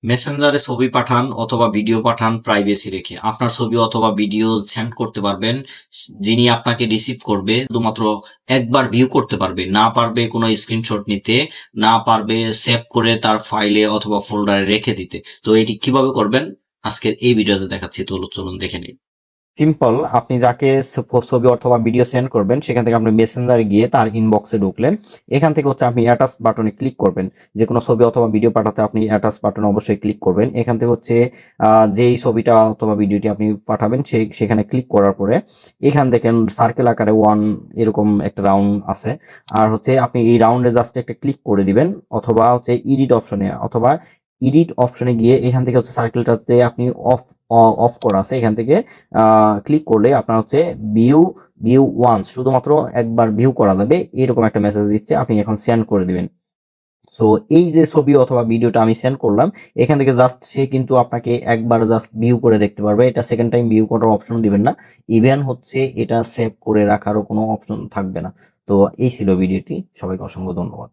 মেসেঞ্জারে ছবি পাঠান অথবা ভিডিও পাঠান প্রাইভেসি রেখে। আপনার ছবি অথবা ভিডিও সেন্ড করতে পারবেন। যিনি আপনাকে রিসিভ করবে শুধুমাত্র একবার ভিউ করতে পারবে। না পারবে কোনো স্ক্রিনশট নিতে, না পারবে সেভ করে তার ফাইলে অথবা ফোল্ডারে রেখে দিতে। তো এটি কিভাবে করবেন আজকের এই ভিডিওতে দেখাচ্ছি। তো চলুন দেখে নিন। সিম্পল, আপনি যাকে ছবি অথবা ভিডিও সেন্ড করবেন সেখান থেকে আপনি মেসেঞ্জারে গিয়ে তার ইনবক্সে ঢুকলেন। এখান থেকে হচ্ছে আপনি অ্যাটাচ বাটনে ক্লিক করবেন। যে কোনো ছবি অথবা ভিডিও পাঠাতে আপনি অ্যাটাচ বাটনে অবশ্যই ক্লিক করবেন। এখান থেকে হচ্ছে যেই ছবিটা অথবা ভিডিওটি আপনি পাঠাবেন সেখানে ক্লিক করার পরে এখান থেকে সার্কেল আকারে ওয়ান এরকম একটা রাউন্ড আছে। আর হচ্ছে আপনি এই রাউন্ডে জাস্ট একটা ক্লিক করে দিবেন, অথবা হচ্ছে এডিট অপশনে গিয়ে এখান থেকে হচ্ছে সার্কেলটাতে আপনি অফ অফ করা আছে, এখান থেকে ক্লিক করলে আপনার হচ্ছে ভিউ ভিউ ওয়ান্স, শুধুমাত্র একবার ভিউ করা যাবে এরকম একটা মেসেজ দিচ্ছে, আপনি এখন সেন্ড করে দিবেন। সো এই যে ছবি অথবা ভিডিওটা আমি সেন্ড করলাম, এখান থেকে জাস্ট সে কিন্তু আপনাকে একবার জাস্ট ভিউ করে দেখতে পারবে। এটা সেকেন্ড টাইম ভিউ করার অপশন দিবেন না। ইভেন হচ্ছে এটা সেভ করে রাখারও কোনো অপশন থাকবে না। তো এই ছিল ভিডিওটি। সবাইকে অসংখ্য ধন্যবাদ।